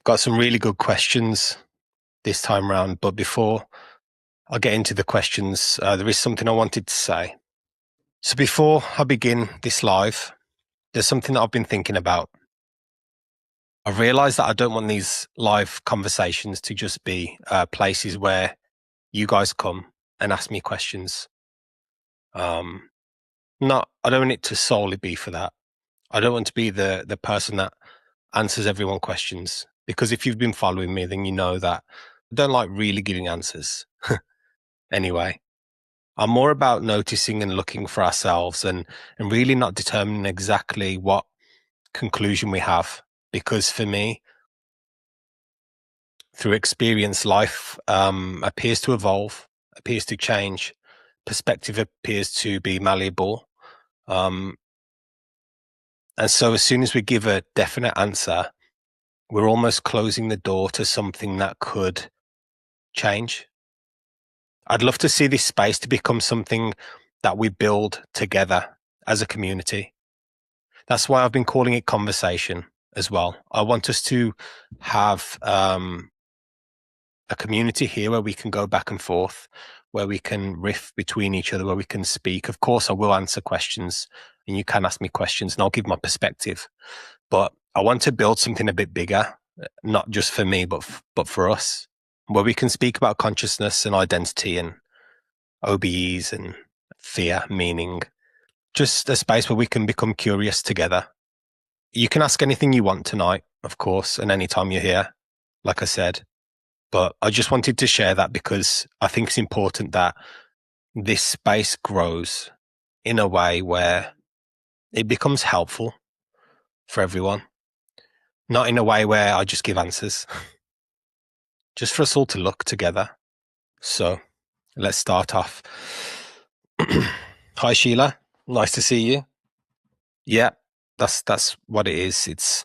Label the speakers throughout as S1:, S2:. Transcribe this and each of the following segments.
S1: Got some really good questions this time round, but before I get into the questions, there is something I wanted to say. So before I begin this live, there's something that I've been thinking about. I've realized that I don't want these live conversations to just be places where you guys come and ask me questions. I don't want it to solely be for that. I don't want to be the person that answers everyone questions, because if you've been following me, then you know that I don't like really giving answers. Anyway, I'm more about noticing and looking for ourselves and really not determining exactly what conclusion we have. Because for me, through experience, life appears to evolve, appears to change, perspective appears to be malleable. And so as soon as we give a definite answer, we're almost closing the door to something that could change. I'd love to see this space to become something that we build together as a community. That's why I've been calling it conversation as well. I want us to have a community here where we can go back and forth, where we can riff between each other, where we can speak. Of course, I will answer questions and you can ask me questions and I'll give my perspective. But I want to build something a bit bigger, not just for me, but for us, where we can speak about consciousness and identity and OBEs and fear, meaning, just a space where we can become curious together. You can ask anything you want tonight, of course, and anytime you're here, like I said. But I just wanted to share that because I think it's important that this space grows in a way where it becomes helpful for everyone, not in a way where I just give answers, just for us all to look together. So let's start off. Hi, Sheila. Nice to see you. Yeah, that's what it is. It's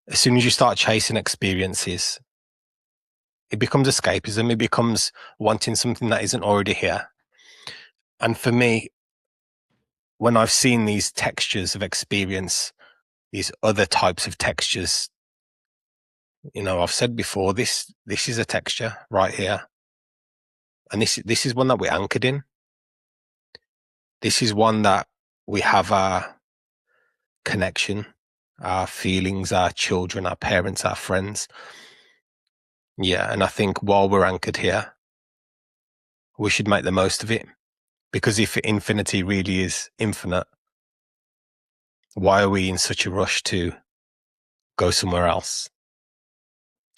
S1: as soon as you start chasing experiences, it becomes escapism. It becomes wanting something that isn't already here. And for me, when I've seen these textures of experience, these other types of textures, I've said before, this is a texture right here. And this is one that we're anchored in. This is one that we have our connection, our feelings, our children, our parents, our friends. Yeah, and I think while we're anchored here, we should make the most of it. Because if infinity really is infinite, why are we in such a rush to go somewhere else?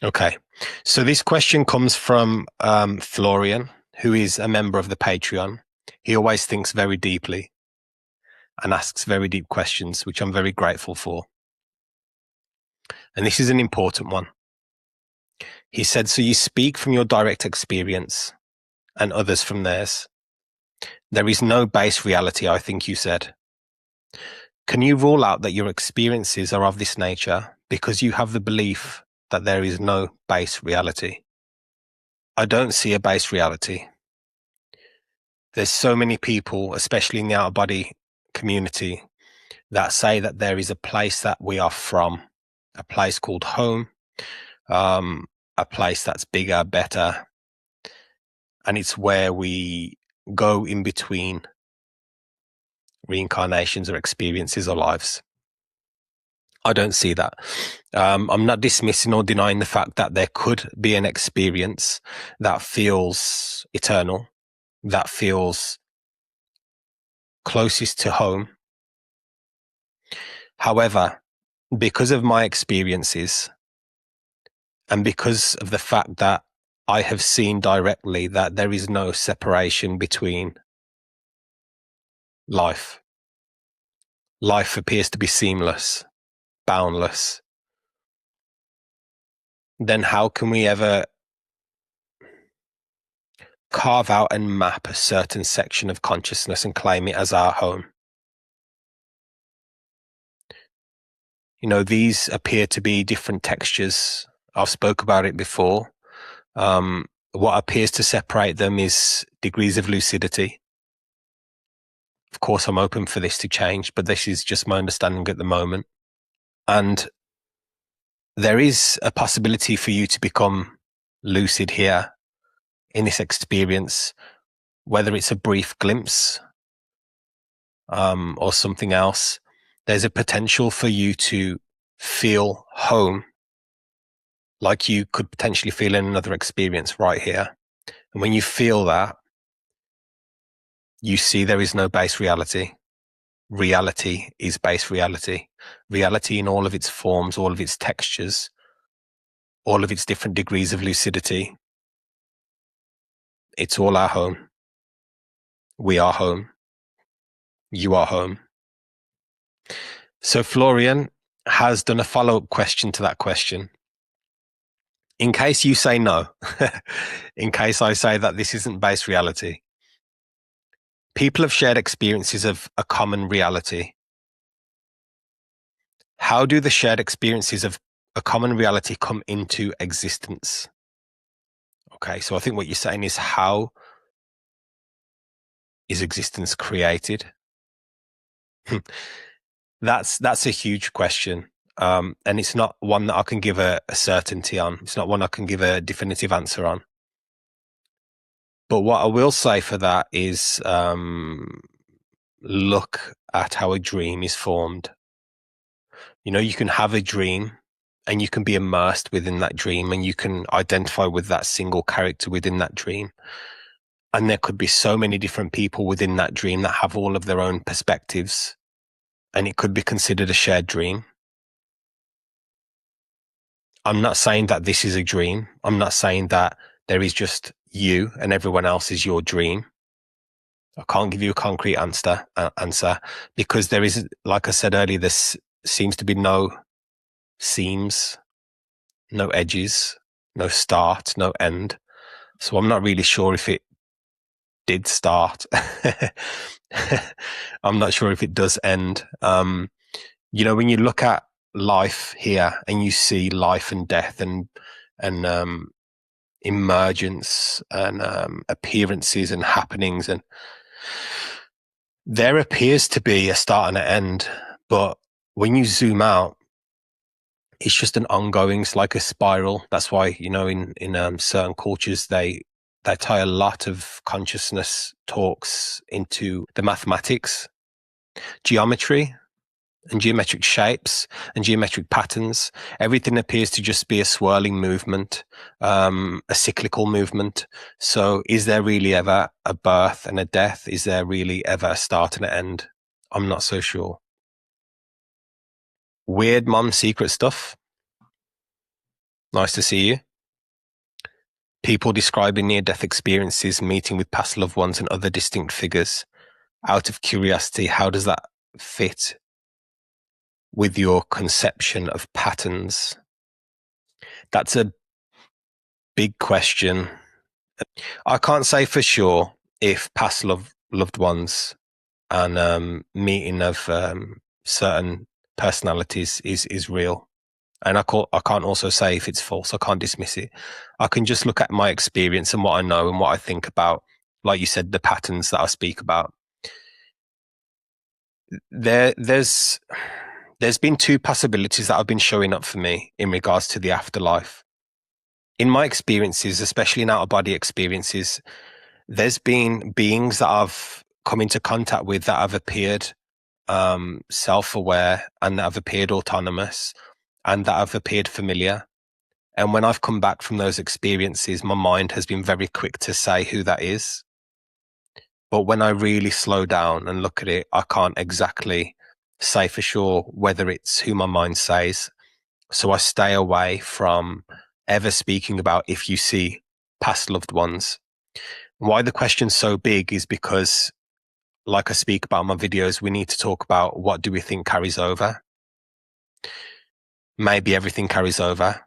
S1: Okay, so this question comes from Florian, who is a member of the Patreon. He always thinks very deeply and asks very deep questions, which I'm very grateful for. And this is an important one. He said, so you speak from your direct experience and others from theirs. There is no base reality, I think you said. Can you rule out that your experiences are of this nature because you have the belief that there is no base reality? I don't see a base reality. There's so many people, especially in the out of body community, that say that there is a place that we are from, a place called home, a place that's bigger, better, and it's where we go in between reincarnations or experiences or lives. I don't see that. I'm not dismissing or denying the fact that there could be an experience that feels eternal, that feels closest to home. However, because of my experiences and because of the fact that I have seen directly that there is no separation between life. Life appears to be seamless, boundless. Then how can we ever carve out and map a certain section of consciousness and claim it as our home? These appear to be different textures. I've spoke about it before. What appears to separate them is degrees of lucidity. Of course, I'm open for this to change, but this is just my understanding at the moment. And there is a possibility for you to become lucid here in this experience, whether it's a brief glimpse or something else. There's a potential for you to feel home, like you could potentially feel in another experience right here. And when you feel that, you see there is no base reality. Reality is base reality. Reality in all of its forms, all of its textures, all of its different degrees of lucidity. It's all our home. We are home. You are home. So Florian has done a follow-up question to that question. In case you say no, in case I say that this isn't base reality, people have shared experiences of a common reality. How do the shared experiences of a common reality come into existence? Okay, so I think what you're saying is, how is existence created? That's a huge question. And it's not one that I can give a certainty on. It's not one I can give a definitive answer on. But what I will say for that is, look at how a dream is formed. You know, you can have a dream and you can be immersed within that dream, and you can identify with that single character within that dream. And there could be so many different people within that dream that have all of their own perspectives, and it could be considered a shared dream. I'm not saying that this is a dream. I'm not saying that there is just you and everyone else is your dream. I can't give you a concrete answer because there is, like I said earlier, there seems to be no seams, no edges, no start, no end. So I'm not really sure if it did start. I'm not sure if it does end. You know, when you look at life here and you see life and death and emergence and appearances and happenings, and there appears to be a start and an end, but when you zoom out, it's just an ongoing, it's like a spiral. That's why, you know, in certain cultures, they tie a lot of consciousness talks into the mathematics, geometry, and geometric shapes and geometric patterns. Everything appears to just be a swirling movement, a cyclical movement. So is there really ever a birth and a death? Is there really ever a start and an end? I'm not so sure. Weird mom secret stuff. Nice to see you. People describing near-death experiences, meeting with past loved ones and other distinct figures. Out of curiosity, how does that fit with your conception of patterns? That's a big question. I can't say for sure if past loved ones and meeting of certain personalities is real. And I can't also say if it's false. I can't dismiss it. I can just look at my experience and what I know and what I think about, like you said, the patterns that I speak about. There's been two possibilities that have been showing up for me in regards to the afterlife. In my experiences, especially in out-of-body experiences, there's been beings that I've come into contact with that have appeared self-aware and that have appeared autonomous and that have appeared familiar. And when I've come back from those experiences, my mind has been very quick to say who that is. But when I really slow down and look at it, I can't exactly say for sure whether it's who my mind says. So I stay away from ever speaking about if you see past loved ones. Why the question's so big is because, like I speak about in my videos, we need to talk about what do we think carries over. Maybe everything carries over.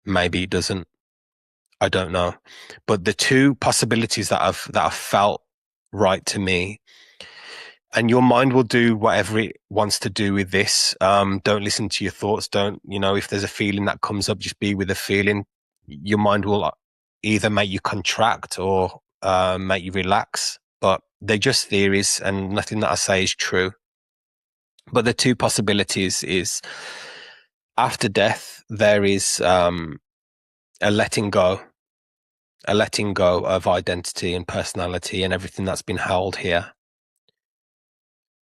S1: Maybe it doesn't. I don't know. But the two possibilities that I've felt right to me, and your mind will do whatever it wants to do with this. Don't listen to your thoughts. Don't, you know, if there's a feeling that comes up, just be with the feeling. Your mind will either make you contract or make you relax. But they're just theories and nothing that I say is true. But the two possibilities is After death, there is a letting go of identity and personality and everything that's been held here.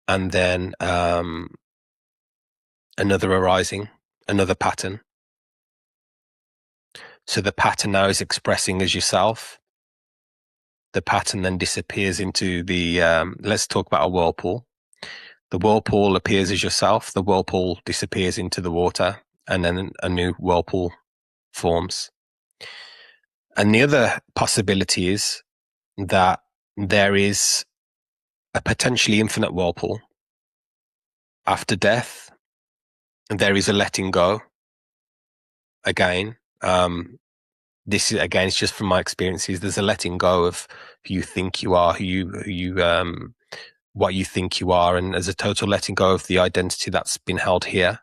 S1: And then another arising, another pattern. So the pattern now is expressing as yourself. The pattern then disappears into the, let's talk about a whirlpool. The whirlpool appears as yourself. The whirlpool disappears into the water, and then a new whirlpool forms. And the other possibility is that there is a potentially infinite whirlpool. After death, there is a letting go. Again, this is, again, it's just from my experiences. There's a letting go of who you think you are, what you think you are, and there's a total letting go of the identity that's been held here.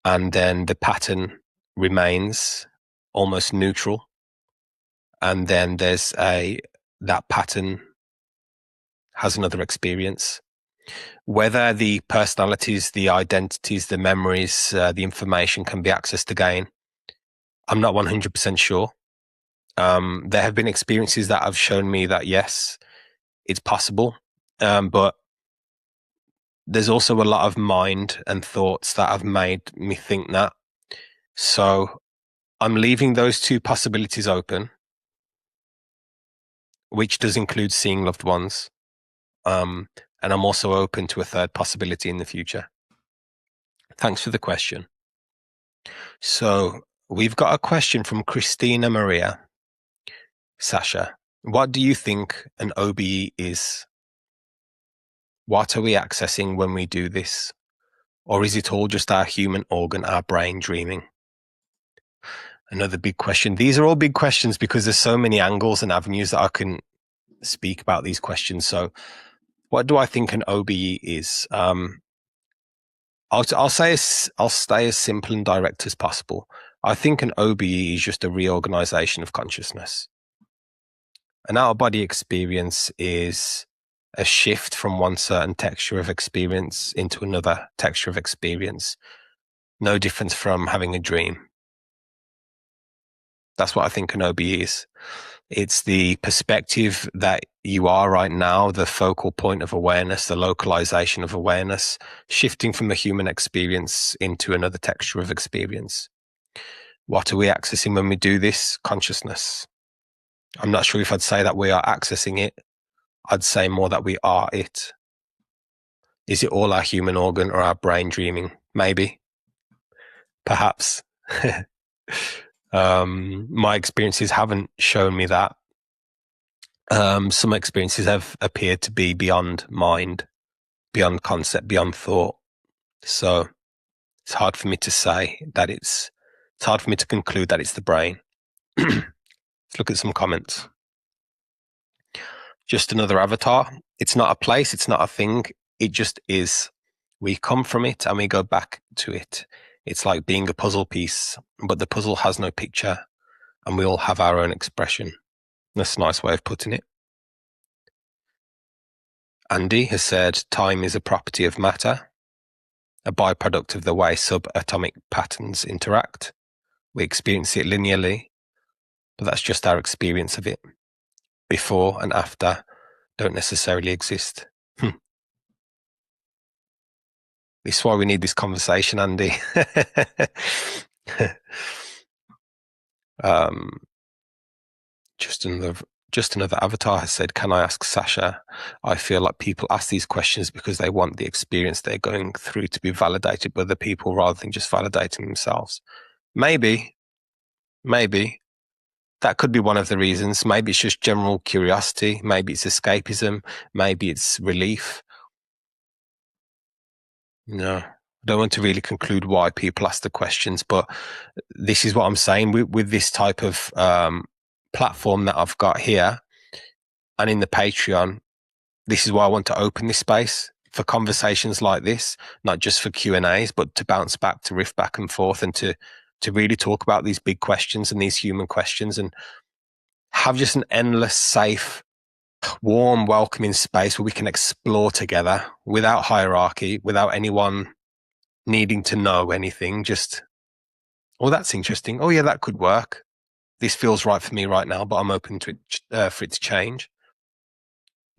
S1: And then the pattern remains almost neutral. And then that pattern has another experience. Whether the personalities, the identities, the memories, the information can be accessed again, I'm not 100% sure. There have been experiences that have shown me that, yes, it's possible. But there's also a lot of mind and thoughts that have made me think that. So I'm leaving those two possibilities open, which does include seeing loved ones. And I'm also open to a third possibility in the future. Thanks for the question. So we've got a question from Christina Maria. Sasha, what do you think an OBE is? What are we accessing when we do this? Or is it all just our human organ, our brain dreaming? Another big question. These are all big questions because there's so many angles and avenues that I can speak about these questions. So what do I think an OBE is? I'll stay as simple and direct as possible. I think an OBE is just a reorganization of consciousness. An out-of-body experience is a shift from one certain texture of experience into another texture of experience. No difference from having a dream. That's what I think an OBE is. It's the perspective that you are right now, the focal point of awareness, the localization of awareness, shifting from a human experience into another texture of experience. What are we accessing when we do this? Consciousness. I'm not sure if I'd say that we are accessing it. I'd say more that we are it. Is it all our human organ or our brain dreaming? Maybe. Perhaps. My experiences haven't shown me that. Some experiences have appeared to be beyond mind, beyond concept, beyond thought. So it's hard for me to say that it's hard for me to conclude that it's the brain. Let's look at some comments. Just another avatar. It's not a place. It's not a thing. It just is. We come from it and we go back to it. It's like being a puzzle piece, but the puzzle has no picture and we all have our own expression. That's a nice way of putting it. Andy has said time is a property of matter, a byproduct of the way subatomic patterns interact. We experience it linearly, but that's just our experience of it. Before and after don't necessarily exist. This is why we need this conversation, Andy. Just another avatar has said, can I ask Sasha? I feel like people ask these questions because they want the experience they're going through to be validated by other people rather than just validating themselves. Maybe. That could be one of the reasons. Maybe it's just general curiosity. Maybe it's escapism. Maybe it's relief. No, I don't want to really conclude why people ask the questions, but this is what I'm saying with this type of platform that I've got here and in the Patreon. This is why I want to open this space for conversations like this, not just for Q&As, but to bounce back, to riff back and forth, and to really talk about these big questions and these human questions, and have just an endless, safe, warm, welcoming space where we can explore together without hierarchy, without anyone needing to know anything, just, oh, that's interesting. Oh, yeah, that could work. This feels right for me right now, but I'm open to it, for it to change.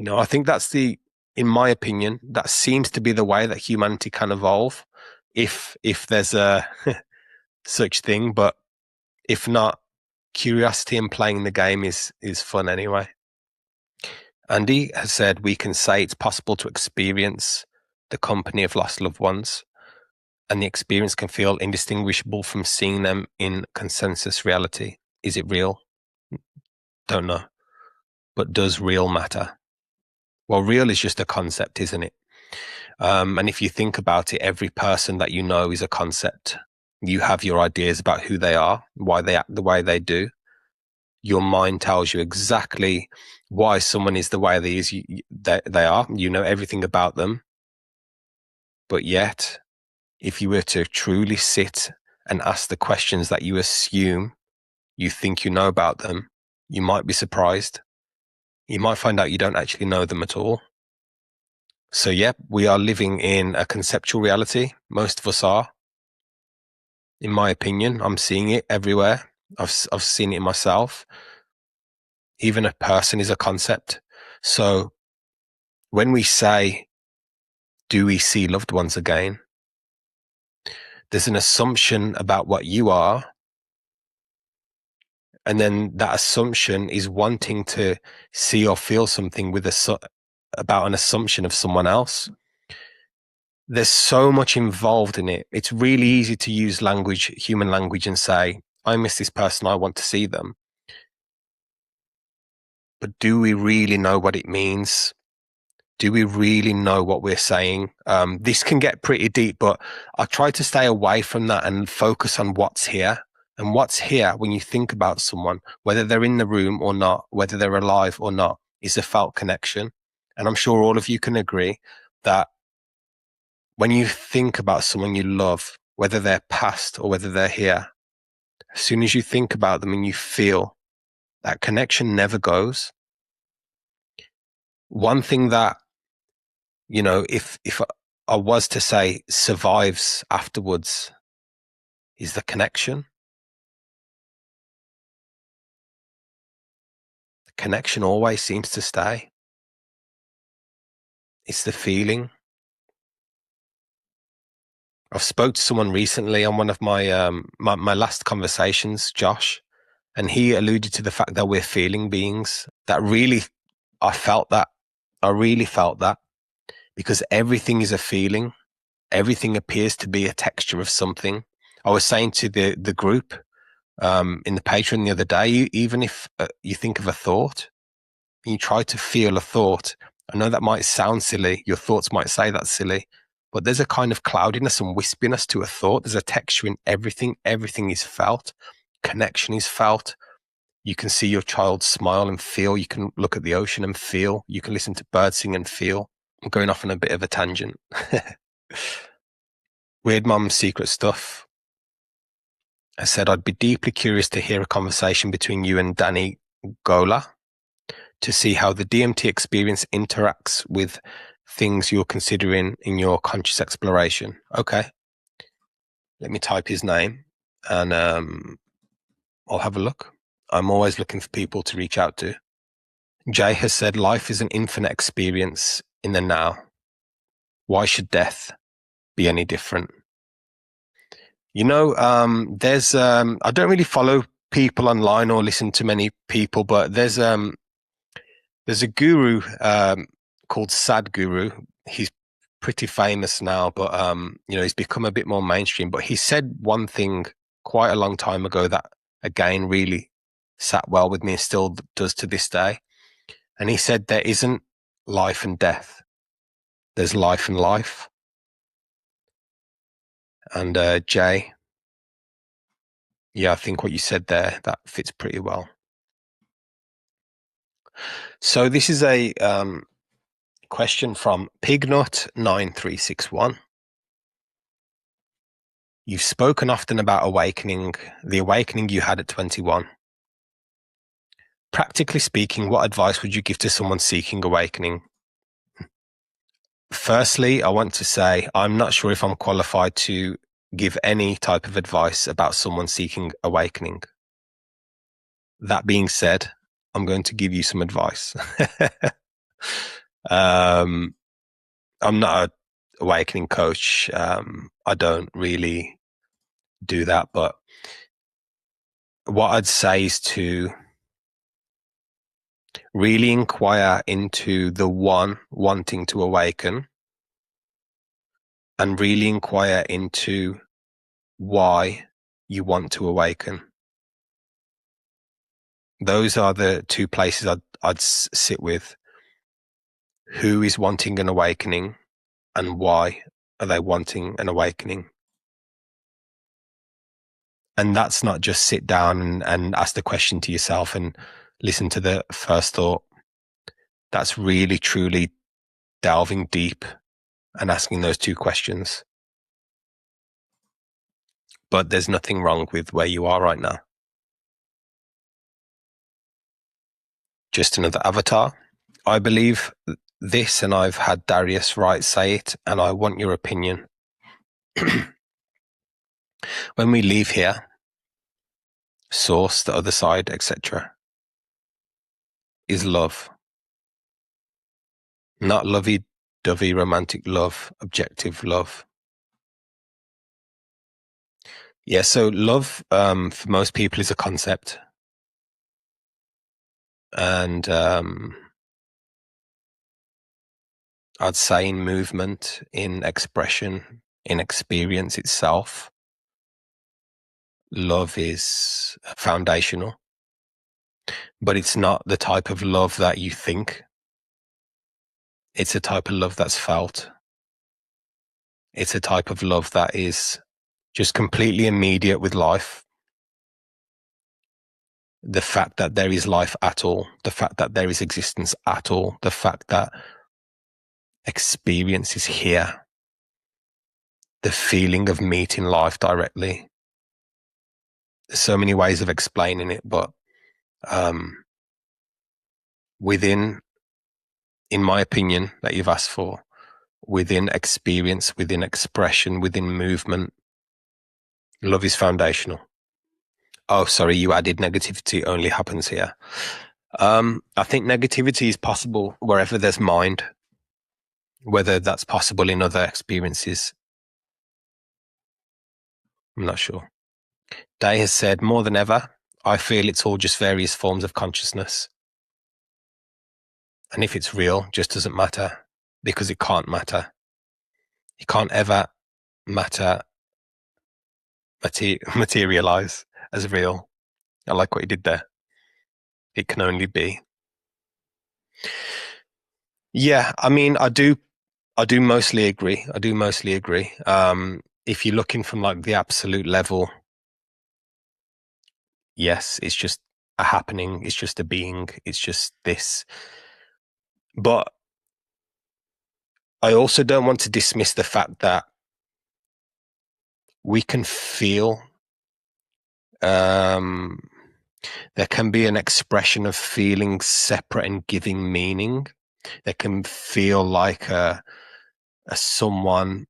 S1: I think in my opinion, that seems to be the way that humanity can evolve, if there's a such thing. But if not, curiosity and playing the game is fun anyway. Andy has said we can say it's possible to experience the company of lost loved ones, and the experience can feel indistinguishable from seeing them in consensus reality. Is it real? Don't know. But does real matter? Well, real is just a concept, isn't it? And if you think about it, every person that you know is a concept. You have your ideas about who they are, why they act the way they do. Your mind tells you exactly why someone is the way they are. You know everything about them. But yet, if you were to truly sit and ask the questions that you assume you think you know about them, you might be surprised. You might find out you don't actually know them at all. So, yeah, we are living in a conceptual reality. Most of us are. In my opinion, I'm seeing it everywhere. I've seen it in myself. Even a person is a concept. So when we say, do we see loved ones again? There's an assumption about what you are. And then that assumption is wanting to see or feel something about an assumption of someone else. There's so much involved in it. It's really easy to use human language, and say, I miss this person, I want to see them. But do we really know what it means? Do we really know what we're saying? This can get pretty deep, but I try to stay away from that and focus on what's here. And what's here when you think about someone, whether they're in the room or not, whether they're alive or not, is a felt connection. And I'm sure all of you can agree that when you think about someone you love, whether they're past or whether they're here, as soon as you think about them and you feel, that connection never goes. One thing that, if I was to say survives afterwards, is the connection. The connection always seems to stay. It's the feeling. I've spoke to someone recently on one of my my last conversations, Josh, and he alluded to the fact that we're feeling beings. That really, I felt that. I really felt that, because everything is a feeling. Everything appears to be a texture of something. I was saying to the group in the Patreon the other day, even if you think of a thought and you try to feel a thought, I know that might sound silly. Your thoughts might say that's silly, but there's a kind of cloudiness and wispiness to a thought. There's a texture in everything. Everything is felt. Connection is felt. You can see your child smile and feel. You can look at the ocean and feel. You can listen to birds sing and feel. I'm going off on a bit of a tangent. Weird Mum's Secret Stuff. I said, I'd be deeply curious to hear a conversation between you and Danny Gola to see how the DMT experience interacts with things you're considering in your conscious exploration. Okay. Let me type his name and I'll have a look. I'm always looking for people to reach out to. Jay has said, life is an infinite experience in the now. Why should death be any different? There's I don't really follow people online or listen to many people, but there's a guru called Sadhguru. He's pretty famous now, but he's become a bit more mainstream. But he said one thing quite a long time ago that again really sat well with me and still does to this day. And he said there isn't life and death. There's life and life. And Jay, yeah, I think what you said there, that fits pretty well. So this is a question from Pignut9361. You've spoken often about awakening, the awakening you had at 21. Practically speaking, what advice would you give to someone seeking awakening? Firstly, I want to say I'm not sure if I'm qualified to give any type of advice about someone seeking awakening. That being said, I'm going to give you some advice. I'm not a awakening coach. I don't really do that, but what I'd say is to really inquire into the one wanting to awaken and really inquire into why you want to awaken. Those are the two places I'd sit with. Who is wanting an awakening and why are they wanting an awakening? And that's not just sit down and ask the question to yourself and listen to the first thought. That's really, truly delving deep and asking those two questions. But there's nothing wrong with where you are right now. Just another avatar. I believe this, and I've had Darius Wright say it, and I want your opinion. When we leave here, source, the other side, etc., is love. Not lovey-dovey romantic love, objective love. Yeah, so love for most people is a concept. And I'd say in movement, in expression, in experience itself, love is foundational. But it's not the type of love that you think. It's a type of love that's felt. It's a type of love that is just completely immediate with life. The fact that there is life at all, the fact that there is existence at all, the fact that experience is here, the feeling of meeting life directly. There's so many ways of explaining it, but within, in my opinion, that you've asked for, within experience, within expression, within movement, love is foundational. Oh, sorry, you added negativity only happens here. I think negativity is possible wherever there's mind, whether that's possible in other experiences. I'm not sure. Day has said, more than ever, I feel it's all just various forms of consciousness. And if it's real, just doesn't matter, because it can't matter. It can't ever materialize as real. I like what you did there. It can only be. Yeah, I mean, I do mostly agree. If you're looking from like the absolute level, yes, it's just a happening. It's just a being. It's just this. But I also don't want to dismiss the fact that we can feel, there can be an expression of feeling separate and giving meaning. There can feel like a someone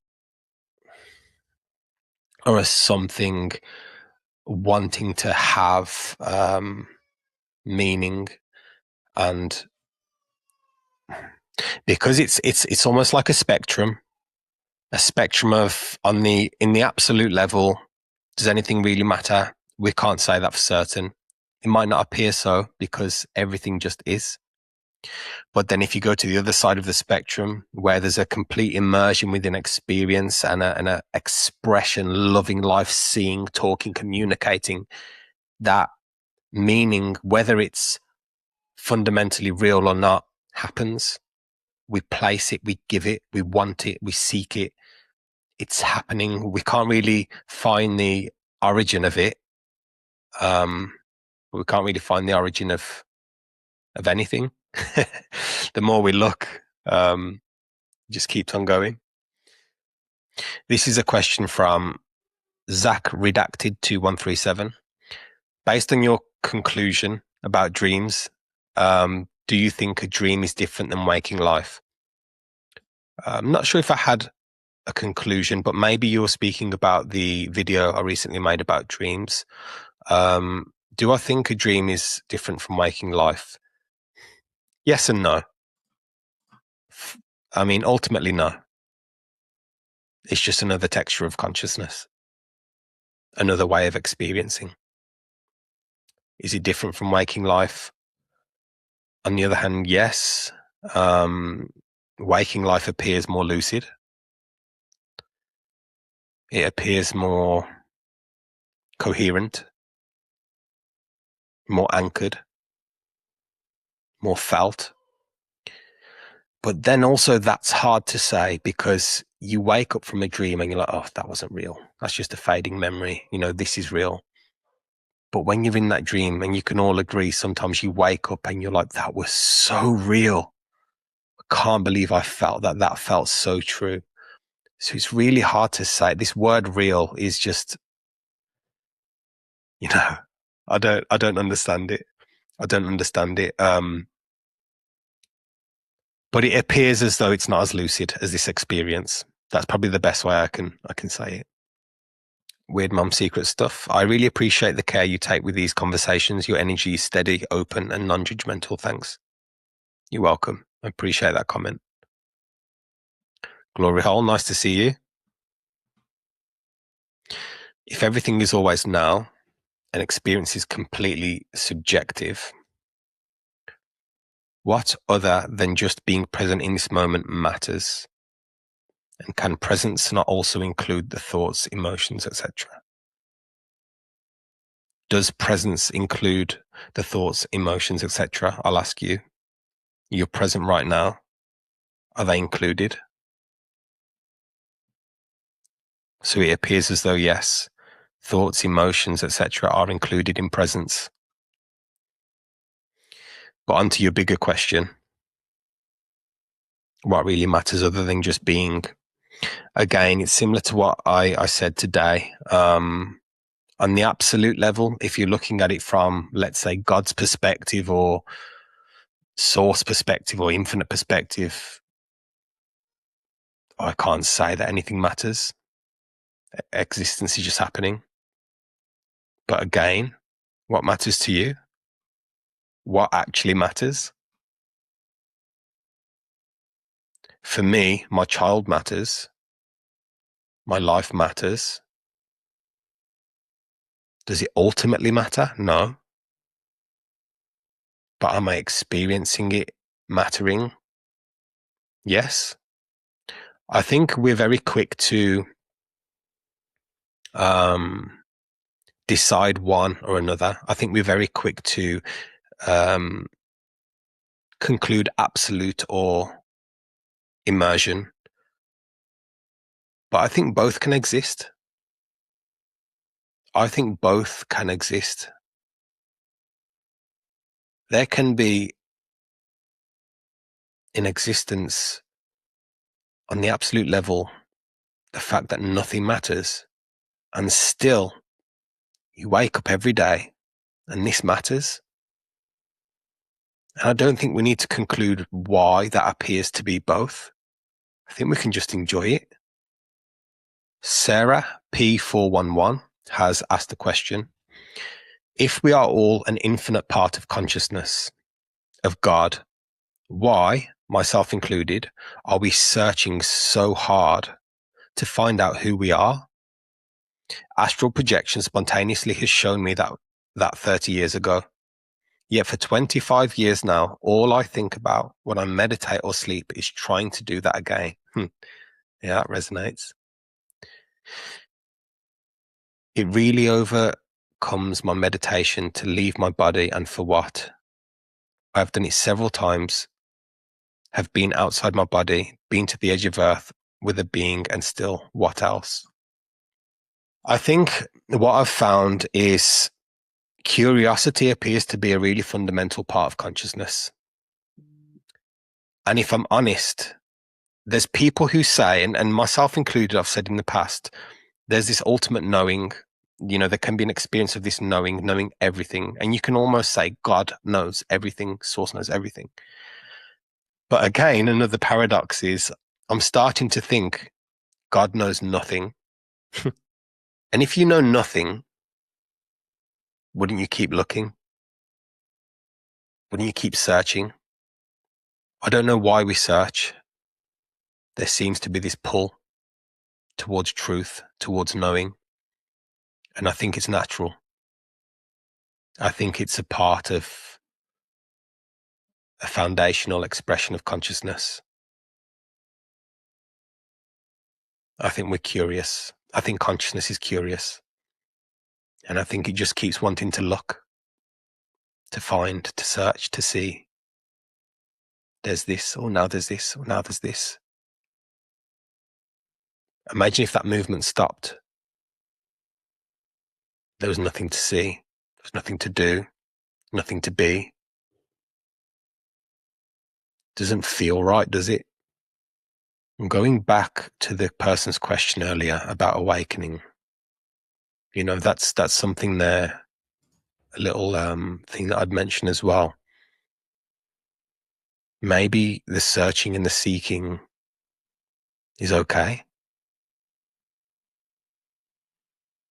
S1: or a something wanting to have meaning, and because it's almost like a spectrum of in the absolute level, does anything really matter? We can't say that for certain. It might not appear so because everything just is. But then if you go to the other side of the spectrum, where there's a complete immersion within experience and a expression, loving life, seeing, talking, communicating, that meaning, whether it's fundamentally real or not, happens. We place it, we give it, we want it, we seek it. It's happening. We can't really find the origin of it. We can't really find the origin of anything. The more we look, it just keeps on going. This is a question from Zach Redacted 2137. Based on your conclusion about dreams, do you think a dream is different than waking life? I'm not sure if I had a conclusion, but maybe you're speaking about the video I recently made about dreams. Do I think a dream is different from waking life? Yes and no. I mean, ultimately, no. It's just another texture of consciousness, another way of experiencing. Is it different from waking life? On the other hand, yes. Waking life appears more lucid. It appears more coherent, more anchored, more felt. But then also that's hard to say because you wake up from a dream and you're like, oh, that wasn't real. That's just a fading memory. This is real. But when you're in that dream, and you can all agree, sometimes you wake up and you're like, that was so real. I can't believe I felt that. That felt so true. So it's really hard to say. This word real is just, I don't understand it. I don't understand it. But it appears as though it's not as lucid as this experience. That's probably the best way I can say it. Weird Mom Secret stuff. I really appreciate the care you take with these conversations. Your energy is steady, open, and non-judgmental. Thanks. You're welcome. I appreciate that comment. Glory Hole, nice to see you. If everything is always now, and experience is completely subjective, what other than just being present in this moment matters? And can presence not also include the thoughts, emotions, etc.? Does presence include the thoughts, emotions, etc.? I'll ask you. You're present right now. Are they included? So it appears as though, yes, thoughts, emotions, etc. are included in presence. But onto your bigger question. What really matters other than just being? Again, it's similar to what I said today. On the absolute level, if you're looking at it from, let's say, God's perspective or source perspective or infinite perspective, I can't say that anything matters. Existence is just happening. But again, what matters to you? What actually matters? For me, my child matters. My life matters. Does it ultimately matter? No. But am I experiencing it mattering? Yes. I think we're very quick to decide one or another. I think we're very quick to conclude absolute or immersion. But I think both can exist. I think both can exist. There can be in existence on the absolute level the fact that nothing matters, and still you wake up every day and this matters. And I don't think we need to conclude why that appears to be both. I think we can just enjoy it. Sarah P411 has asked the question, if we are all an infinite part of consciousness, of God, why, myself included, are we searching so hard to find out who we are? Astral projection spontaneously has shown me that 30 years ago. Yet for 25 years now, all I think about when I meditate or sleep is trying to do that again. Yeah, that resonates. It really overcomes my meditation to leave my body, and for what? I've done it several times, have been outside my body, been to the edge of earth with a being, and still, what else? I think what I've found is curiosity appears to be a really fundamental part of consciousness. And if I'm honest, there's people who say, and myself included, I've said in the past, there's this ultimate knowing, there can be an experience of this knowing everything. And you can almost say God knows everything, Source knows everything. But again, another paradox is I'm starting to think God knows nothing. And if you know nothing, wouldn't you keep looking? Wouldn't you keep searching? I don't know why we search. There seems to be this pull towards truth, towards knowing. And I think it's natural. I think it's a part of a foundational expression of consciousness. I think we're curious. I think consciousness is curious. And I think it just keeps wanting to look, to find, to search, to see. There's this, or now there's this, or now there's this. Imagine if that movement stopped. There was nothing to see. There was nothing to do, nothing to be. Doesn't feel right, does it? I'm going back to the person's question earlier about awakening. You know, that's something there, a little thing that I'd mention as well. Maybe the searching and the seeking is okay.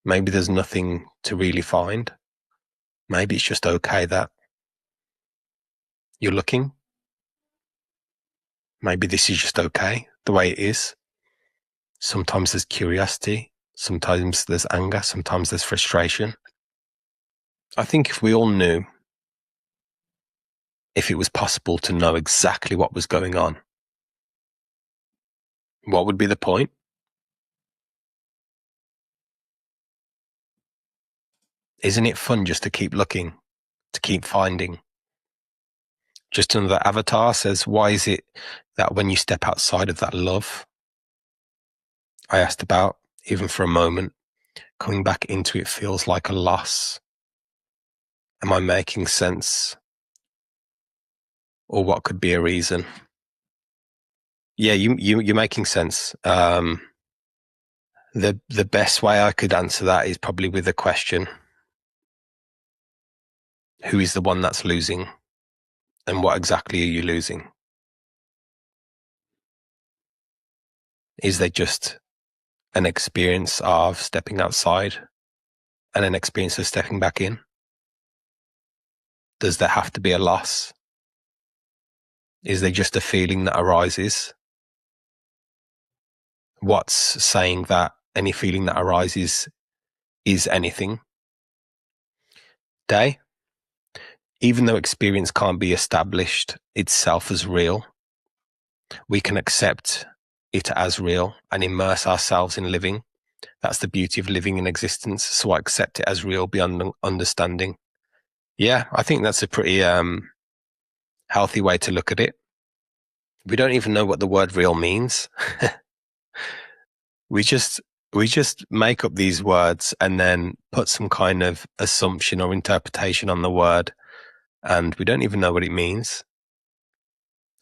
S1: Maybe there's nothing to really find. Maybe it's just okay that you're looking. Maybe this is just okay, the way it is. Sometimes there's curiosity. Sometimes there's anger. Sometimes there's frustration. I think if we all knew, if it was possible to know exactly what was going on, what would be the point? Isn't it fun just to keep looking, to keep finding? Just another avatar says, why is it that when you step outside of that love I asked about, even for a moment, coming back into it feels like a loss? Am I making sense? Or what could be a reason? Yeah, you're making sense. The best way I could answer that is probably with a question. Who is the one that's losing? And what exactly are you losing? Is there just an experience of stepping outside and an experience of stepping back in? Does there have to be a loss? Is there just a feeling that arises? What's saying that any feeling that arises is anything? Day, even though experience can't be established itself as real, we can accept it as real and immerse ourselves in living. That's the beauty of living in existence. So I accept it as real beyond understanding. Yeah, I think that's a pretty healthy way to look at it. We don't even know what the word real means. we just make up these words and then put some kind of assumption or interpretation on the word, and we don't even know what it means.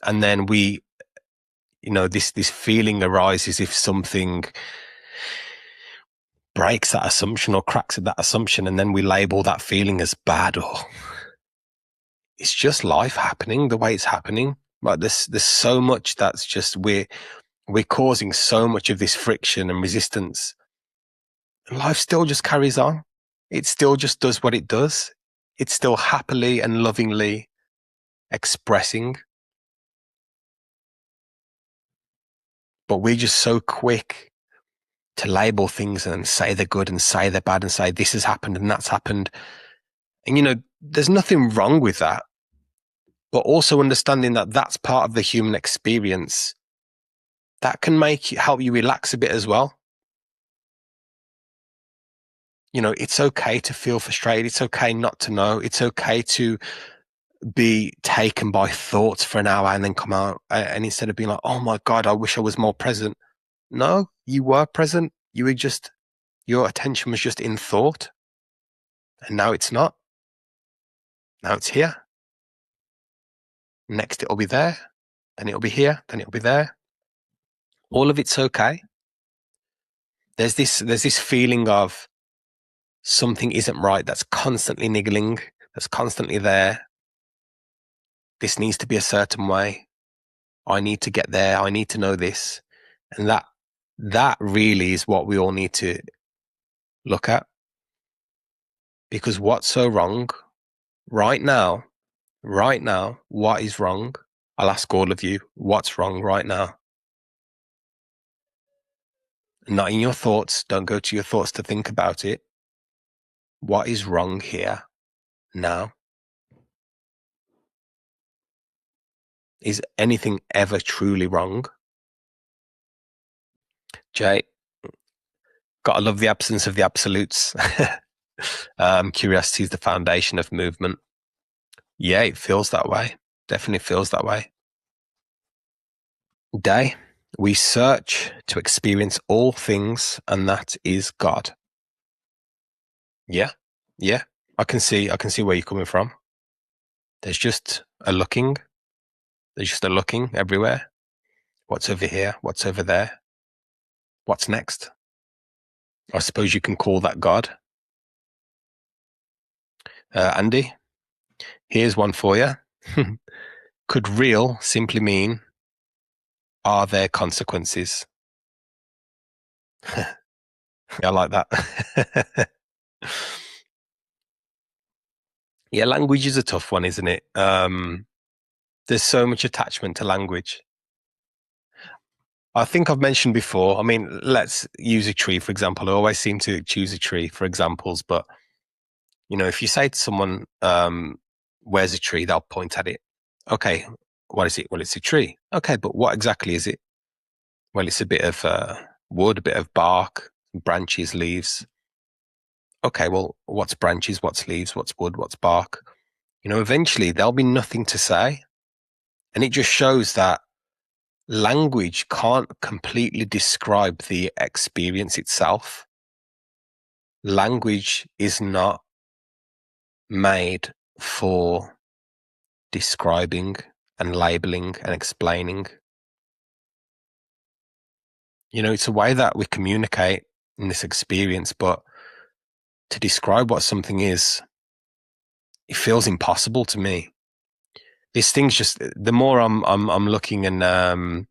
S1: And then this feeling arises if something breaks that assumption or cracks at that assumption, and then we label that feeling as bad, or it's just life happening the way it's happening. Like there's so much that's just we're causing so much of this friction and resistance. And life still just carries on. It still just does what it does. It's still happily and lovingly expressing. But we're just so quick to label things and say they're good and say they're bad and say this has happened and that's happened. And, there's nothing wrong with that. But also understanding that that's part of the human experience, that can help you relax a bit as well. It's okay to feel frustrated. It's okay not to know. It's okay to be taken by thoughts for an hour and then come out. And instead of being like, oh my God, I wish I was more present. No, you were present. Your attention was just in thought. And now it's not. Now it's here. Next it'll be there. Then it'll be here. Then it'll be there. All of it's okay. There's this feeling of something isn't right that's constantly niggling, that's constantly there. This needs to be a certain way. I need to get there. I need to know this. And that really is what we all need to look at. Because what's so wrong right now, what is wrong? I'll ask all of you, what's wrong right now? Not in your thoughts. Don't go to your thoughts to think about it. What is wrong here now? Is anything ever truly wrong? Jay, gotta love the absence of the absolutes. Curiosity is the foundation of movement. Yeah, it feels that way. Definitely feels that way. Day, we search to experience all things, and that is God. Yeah, yeah. I can see where you're coming from. There's just a looking. There's just a looking everywhere. What's over here? What's over there? What's next? I suppose you can call that God. Andy, here's one for you. Could real simply mean, are there consequences? Yeah, I like that. Yeah, language is a tough one, isn't it? There's so much attachment to language. I think I've mentioned before, I mean, let's use a tree, for example. I always seem to choose a tree for examples, but, you know, if you say to someone, where's a tree, they'll point at it. Okay, what is it? Well, it's a tree. Okay, but what exactly is it? Well, it's a bit of wood, a bit of bark, branches, leaves. Okay, well, what's branches, what's leaves, what's wood, what's bark? You know, eventually there'll be nothing to say. And it just shows that language can't completely describe the experience itself. Language is not made for describing and labeling and explaining. You know, it's a way that we communicate in this experience, but to describe what something is, it feels impossible to me. This thing's just, the more I'm looking and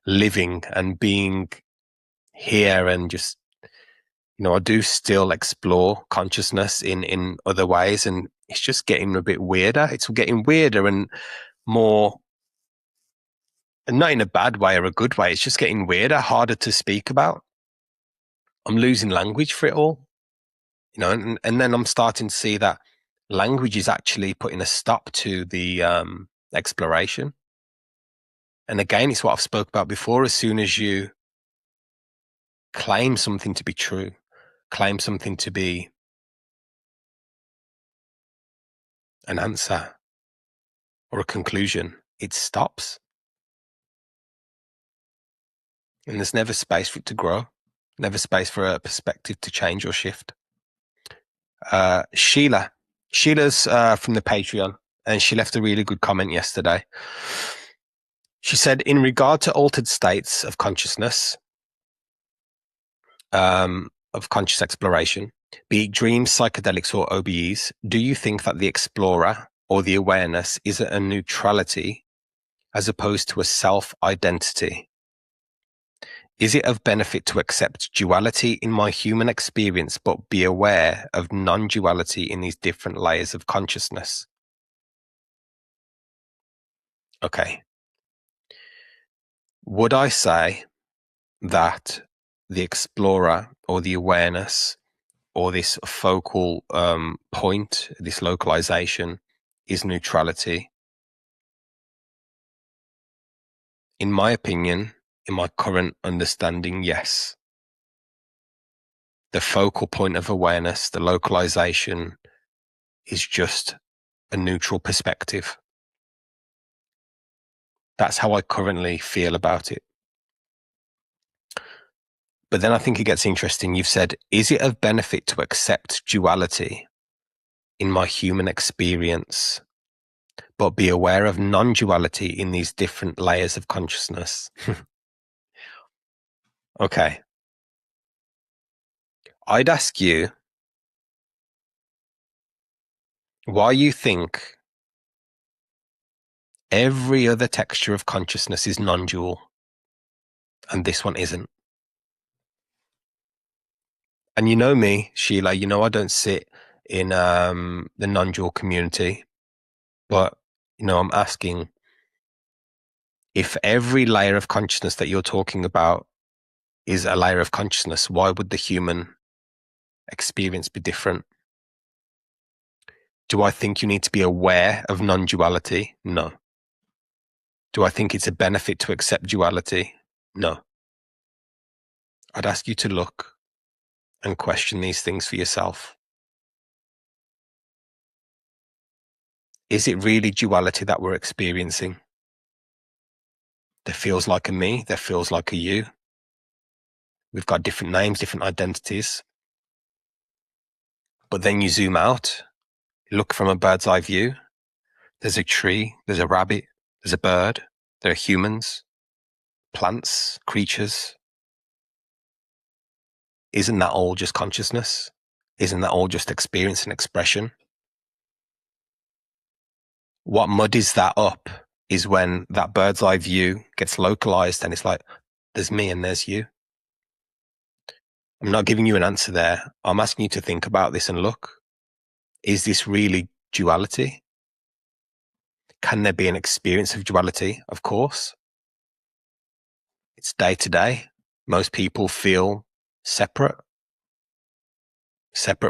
S1: living and being here and just, you know, I do still explore consciousness in other ways, and it's just getting a bit weirder. It's getting weirder and more, and not in a bad way or a good way. It's just getting weirder, harder to speak about. I'm losing language for it all, you know, and then I'm starting to see that language is actually putting a stop to the exploration. And again, it's what I've spoke about before. As soon as you claim something to be true, claim something to be an answer or a conclusion, it stops. And there's never space for it to grow, never space for a perspective to change or shift. Sheila's from the Patreon, and she left a really good comment yesterday. She said, in regard to altered states of consciousness, of conscious exploration, be it dreams, psychedelics, or OBEs, do you think that the explorer or the awareness is a neutrality as opposed to a self-identity? Is it of benefit to accept duality in my human experience, but be aware of non-duality in these different layers of consciousness? Okay. Would I say that the explorer or the awareness or this focal point, this localization, is neutrality? In my opinion, in my current understanding, yes. The focal point of awareness, the localization, is just a neutral perspective. That's how I currently feel about it. But then I think it gets interesting. You've said, is it of benefit to accept duality in my human experience, but be aware of non-duality in these different layers of consciousness? Okay. I'd ask you why you think every other texture of consciousness is non-dual. and this one isn't. And you know me, Sheila, you know I don't sit in the non-dual community, but I'm asking, if every layer of consciousness that you're talking about is a layer of consciousness, why would the human experience be different? Do I think you need to be aware of non-duality? No. Do I think it's a benefit to accept duality? No. I'd ask you to look and question these things for yourself. Is it really duality that we're experiencing? There feels like a me, there feels like a you. We've got different names, different identities. But then you zoom out, look from a bird's eye view. There's a tree, there's a rabbit, there's a bird, there are humans, plants, creatures. Isn't that all just consciousness? Isn't that all just experience and expression? What muddies that up is when that bird's eye view gets localized and it's like, there's me and there's you. I'm not giving you an answer there. I'm asking you to think about this and look. Is this really duality? Can there be an experience of duality? Of course. It's day to day. Most people feel separate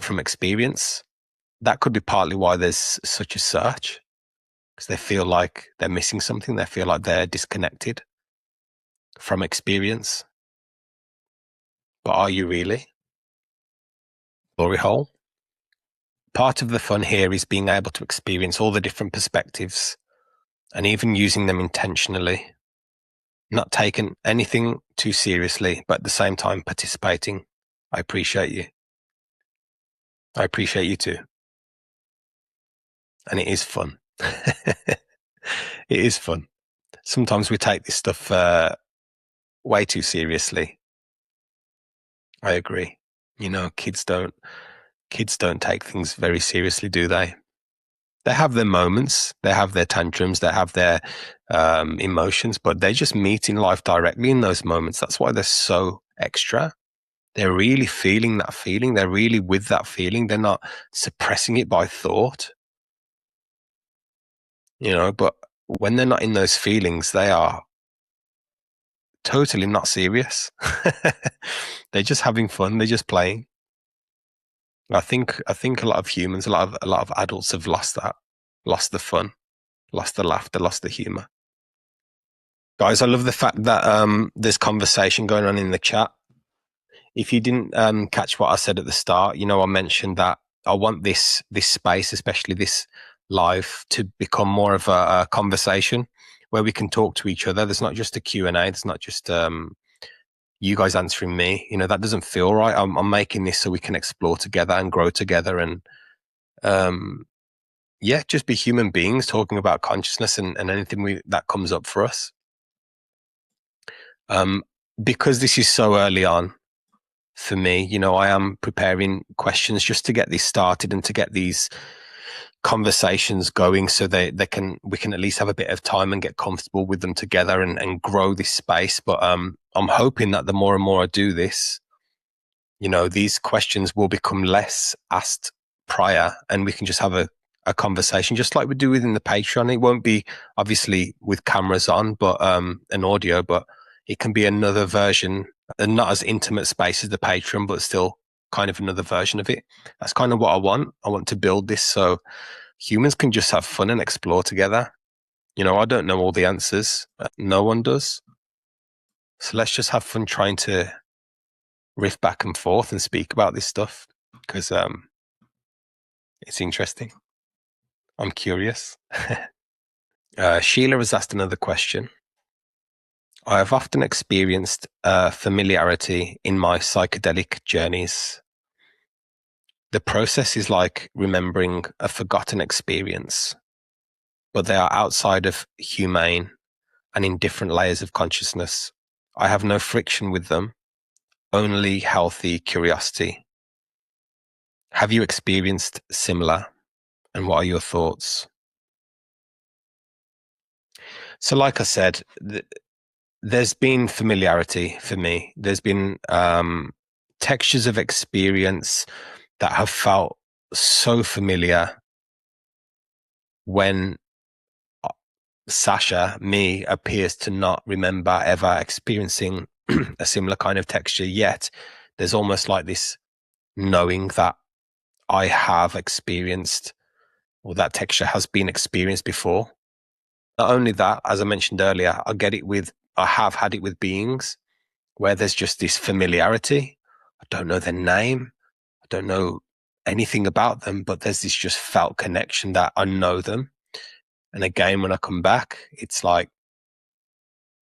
S1: from experience. That could be partly why there's such a search, because they feel like they're missing something. They feel like they're disconnected from experience. But are you really? Glory hole. Part of the fun here is being able to experience all the different perspectives and even using them intentionally, not taking anything too seriously, but at the same time participating. I appreciate you. I appreciate you too. And it is fun. It is fun. Sometimes we take this stuff way too seriously. I agree. Kids don't take things very seriously, do they? They have their moments, they have their tantrums, they have their emotions, but they just meet in life directly in those moments. That's why they're so extra. They're really feeling that feeling. They're really with that feeling. They're not suppressing it by thought. But when they're not in those feelings, they are totally not serious. They're just having fun. They're just playing. I think a lot of humans, a lot of adults have lost that, lost the fun, lost the laughter, lost the humor. Guys, I love the fact that there's conversation going on in the chat. If you didn't catch what I said at the start, I mentioned that I want this space, especially this live, to become more of a conversation where we can talk to each other. There's not just a Q&A. There's not just you guys answering me. that doesn't feel right. I'm making this so we can explore together and grow together and just be human beings talking about consciousness and anything that comes up for us. Because this is so early on for me, I am preparing questions just to get this started and to get these conversations going so we can at least have a bit of time and get comfortable with them together and grow this space. But I'm hoping that the more and more I do this, these questions will become less asked prior and we can just have a conversation just like we do within the Patreon. It won't be obviously with cameras on, but an audio, but it can be another version and not as intimate space as the Patreon, but still kind of another version of it. That's kind of what I want. I want to build this so humans can just have fun and explore together. I don't know all the answers. No one does. So let's just have fun trying to riff back and forth and speak about this stuff because it's interesting. I'm curious. Sheila has asked another question. I have often experienced familiarity in my psychedelic journeys. The process is like remembering a forgotten experience, but they are outside of humane and in different layers of consciousness. I have no friction with them, only healthy curiosity. Have you experienced similar, and what are your thoughts? So like I said, there's been familiarity for me. There's been textures of experience that have felt so familiar when Sasha, me, appears to not remember ever experiencing a similar kind of texture yet. There's almost like this knowing that I have experienced, or that texture has been experienced before. Not only that, as I mentioned earlier, I have had it with beings where there's just this familiarity. I don't know their name. I don't know anything about them, but there's this just felt connection that I know them. And again, when I come back, it's like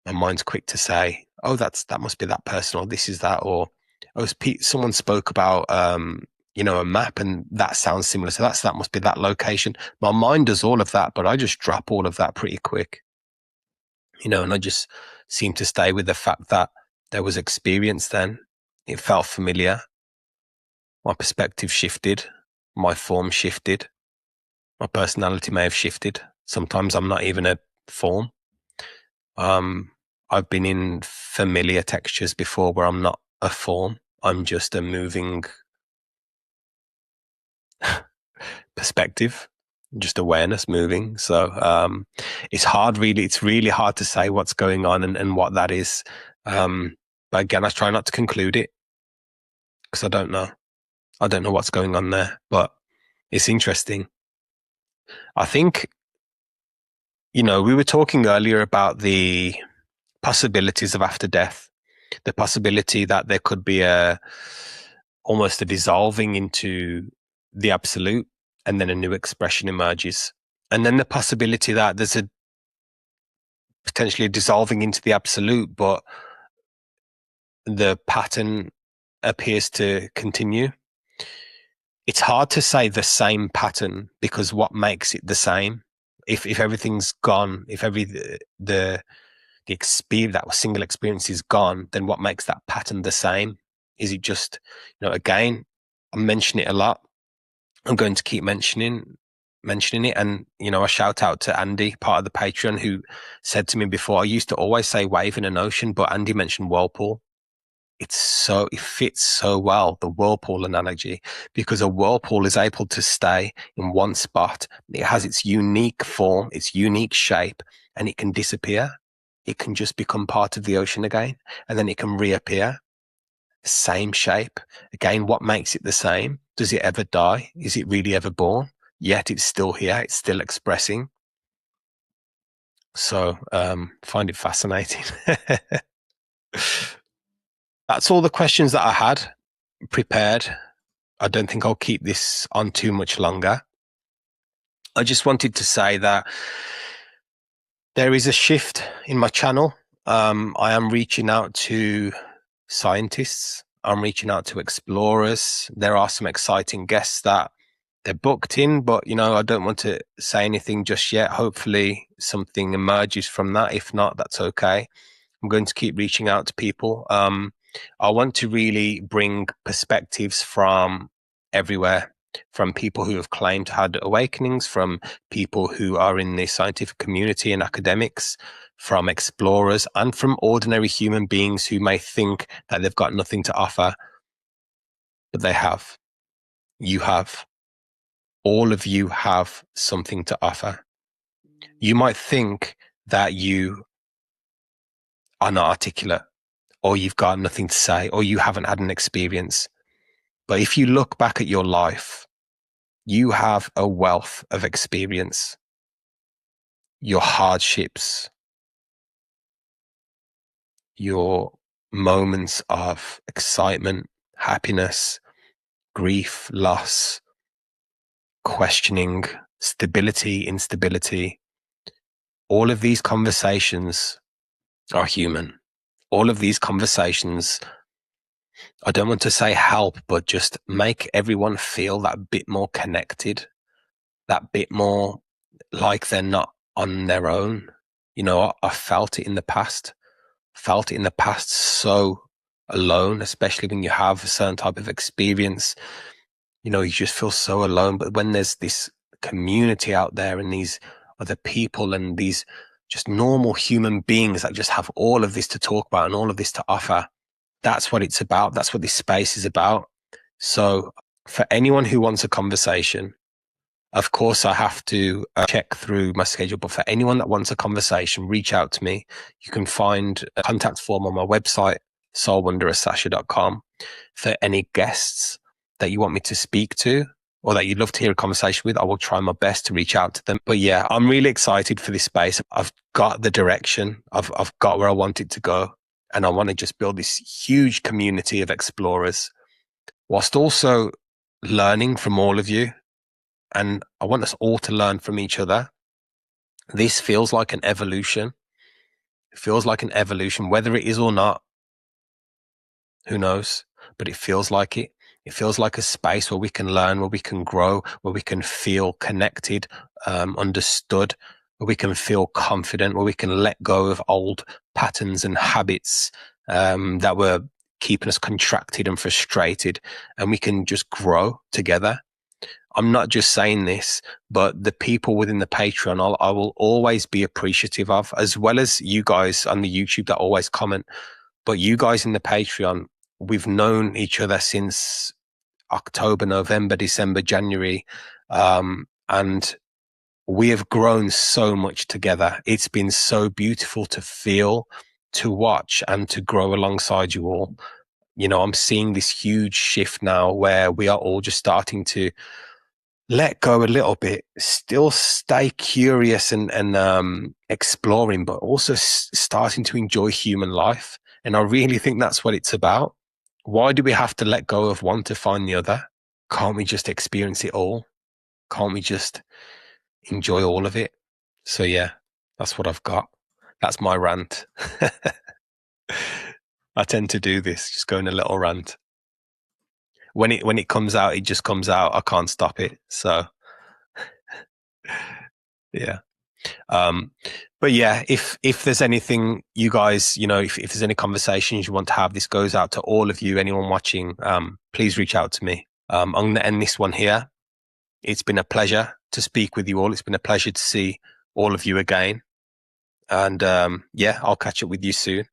S1: my mind's quick to say, "Oh, that must be that person," or "This is that," or "Oh, someone spoke about a map, and that sounds similar, so that must be that location." My mind does all of that, but I just drop all of that pretty quick, and I just seem to stay with the fact that there was experience then. It felt familiar. My perspective shifted. My form shifted. My personality may have shifted. Sometimes I'm not even a form. I've been in familiar textures before where I'm not a form. I'm just a moving perspective, just awareness moving. So it's hard, really. It's really hard to say what's going on and what that is. But again, I try not to conclude it because I don't know. I don't know what's going on there, but it's interesting. I think, we were talking earlier about the possibilities of after death, the possibility that there could be almost a dissolving into the absolute, and then a new expression emerges. And then the possibility that there's potentially a dissolving into the absolute, but the pattern appears to continue. It's hard to say the same pattern, because what makes it the same? If everything's gone, if the experience, that single experience, is gone, then what makes that pattern the same? Is it just, again, I mention it a lot. I'm going to keep mentioning it. And, I shout out to Andy, part of the Patreon, who said to me before, I used to always say wave in an ocean, but Andy mentioned whirlpool. It fits so well, the whirlpool analogy, because a whirlpool is able to stay in one spot. It has its unique form, its unique shape, and it can disappear. It can just become part of the ocean again, and then it can reappear. Same shape. Again, what makes it the same? Does it ever die? Is it really ever born? Yet it's still here. It's still expressing. So, find it fascinating. That's all the questions that I had prepared. I don't think I'll keep this on too much longer. I just wanted to say that there is a shift in my channel. I am reaching out to scientists. I'm reaching out to explorers. There are some exciting guests that they're booked in, but I don't want to say anything just yet. Hopefully something emerges from that. If not, that's okay. I'm going to keep reaching out to people. I want to really bring perspectives from everywhere, from people who have claimed to had awakenings, from people who are in the scientific community and academics, from explorers, and from ordinary human beings who may think that they've got nothing to offer, but they have. You have. All of you have something to offer. You might think that you are not articulate, or you've got nothing to say, or you haven't had an experience. But if you look back at your life, you have a wealth of experience. Your hardships, your moments of excitement, happiness, grief, loss, questioning, stability, instability. All of these conversations are human. All of these conversations, I don't want to say help, but just make everyone feel that bit more connected, that bit more like they're not on their own. I felt it in the past, so alone, especially when you have a certain type of experience. You just feel so alone. But when there's this community out there and these other people and these just normal human beings that just have all of this to talk about and all of this to offer. That's what it's about. That's what this space is about. So for anyone who wants a conversation, of course, I have to check through my schedule, but for anyone that wants a conversation, reach out to me. You can find a contact form on my website, soulwanderersasha.com. For any guests that you want me to speak to or that you'd love to hear a conversation with, I will try my best to reach out to them. But yeah, I'm really excited for this space. I've got the direction. I've got where I want it to go. And I want to just build this huge community of explorers whilst also learning from all of you. And I want us all to learn from each other. This feels like an evolution. It feels like an evolution, whether it is or not, who knows? But it feels like it. It feels like a space where we can learn, where we can grow, where we can feel connected, understood, where we can feel confident, where we can let go of old patterns and habits that were keeping us contracted and frustrated, and we can just grow together. I'm not just saying this, but the people within the Patreon, I will always be appreciative of, as well as you guys on the YouTube that always comment. But you guys in the Patreon, we've known each other since October, November, December, January. And we have grown so much together. It's been so beautiful to feel, to watch, and to grow alongside you all. You know, I'm seeing this huge shift now where we are all just starting to let go a little bit, still stay curious and exploring, but also starting to enjoy human life. And I really think that's what it's about. Why do we have to let go of one to find the other? Can't we just experience it all? Can't we just enjoy all of it? So yeah, that's what I've got. That's my rant. I tend to do this, just go in a little rant. When it comes out, it just comes out. I can't stop it. So yeah. But yeah, if there's anything you guys, you know, if there's any conversations you want to have, this goes out to all of you, anyone watching, please reach out to me. I'm going to end this one here. It's been a pleasure to speak with you all. It's been a pleasure to see all of you again. And yeah, I'll catch up with you soon.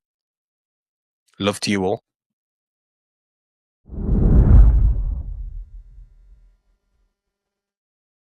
S1: Love to you all.